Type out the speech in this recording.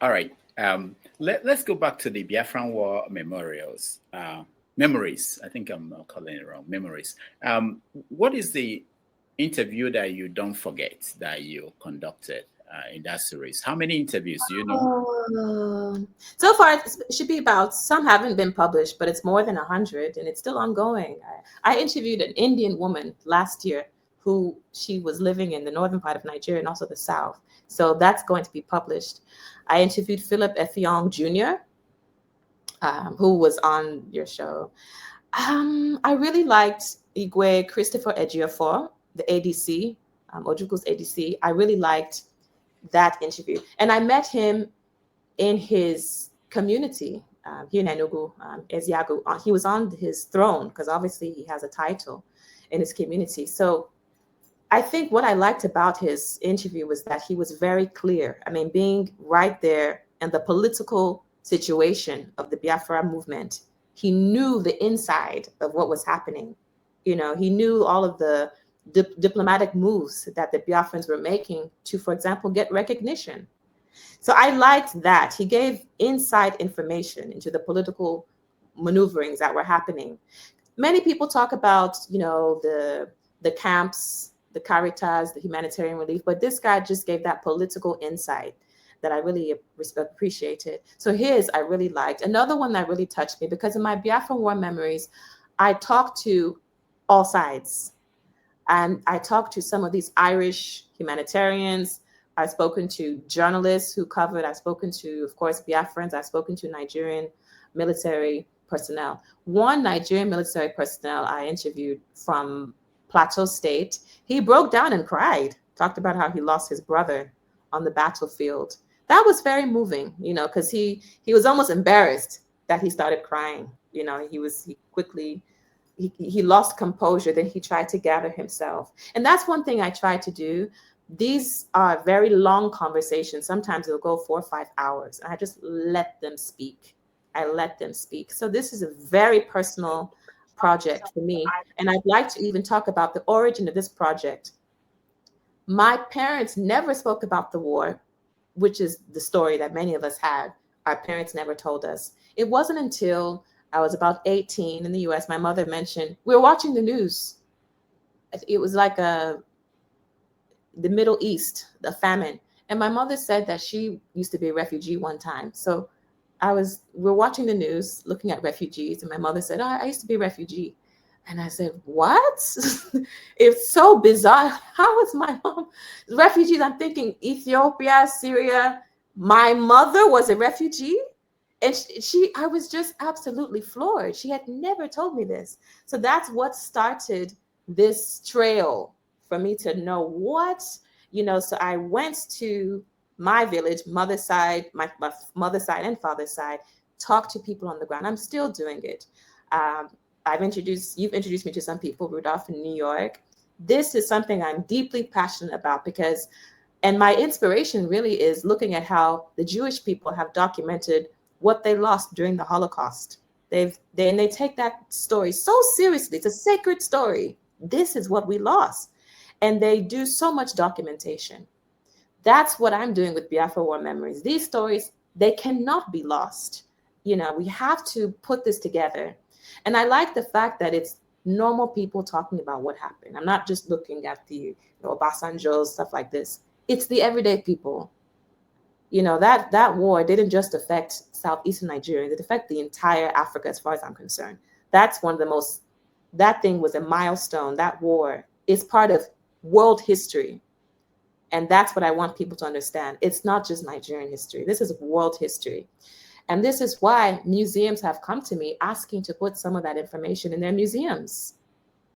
All right. Let's go back to the Biafran War memorials. Memories. I think I'm not calling it wrong. Memories. What is the interview that you don't forget that you conducted in that series? How many interviews do you know? So far, it should be about, some haven't been published, but it's more than 100 and it's still ongoing. I interviewed an Indian woman last year who she was living in the northern part of Nigeria and also the south. So that's going to be published. I interviewed Philip Effiong Jr., who was on your show. I really liked Igwe Christopher Ejiofor, the ADC, Ojuku's ADC. I really liked that interview. And I met him in his community here in Enugu, Eziagu. He was on his throne because obviously he has a title in his community. So I think what I liked about his interview was that he was very clear. I mean, being right there in the political situation of the Biafra movement, he knew the inside of what was happening. He knew all of the diplomatic moves that the Biafrans were making to, for example, get recognition. So I liked that. He gave inside information into the political maneuverings that were happening. Many people talk about, the camps, the caritas, the humanitarian relief, but this guy just gave that political insight that I really appreciated. So his I really liked. Another one that really touched me, because in my Biafran War Memories, I talked to all sides. And I talked to some of these Irish humanitarians. I've spoken to journalists who covered. I've spoken to, of course, Biafrans. I've spoken to Nigerian military personnel. One Nigerian military personnel I interviewed from Plateau State, he broke down and cried, talked about how he lost his brother on the battlefield. That was very moving, because he was almost embarrassed that he started crying. He quickly he lost composure. Then he tried to gather himself, and that's one thing I try to do. These are very long conversations. Sometimes it'll go 4 or 5 hours, and I just let them speak. I let them speak. So this is a very personal project for me, and I'd like to even talk about the origin of this project. My parents never spoke about the war, which is the story that many of us had. Our parents never told us. It wasn't until I was about 18 in the US, my mother mentioned, we were watching the news. It was like the Middle East, the famine. And my mother said that she used to be a refugee one time. So we're watching the news, looking at refugees. And my mother said, oh, I used to be a refugee. And I said, what? It's so bizarre. How is my mom refugees? I'm thinking Ethiopia, Syria. My mother was a refugee. And I was just absolutely floored. She had never told me this. So that's what started this trail for me to know so I went to my village, mother's side, my mother's side and father's side, talked to people on the ground. I'm still doing it. You've introduced me to some people, Rudolph in New York. This is something I'm deeply passionate about and my inspiration really is looking at how the Jewish people have documented what they lost during the Holocaust. They take that story so seriously. It's a sacred story. This is what we lost. And they do so much documentation. That's what I'm doing with Biafra War Memories. These stories, they cannot be lost. We have to put this together. And I like the fact that it's normal people talking about what happened. I'm not just looking at the Obasanjo, stuff like this. It's the everyday people. That war didn't just affect southeastern Nigeria. It affected the entire Africa as far as I'm concerned. That's that thing was a milestone. That war is part of world history. And that's what I want people to understand. It's not just Nigerian history. This is world history. And this is why museums have come to me asking to put some of that information in their museums.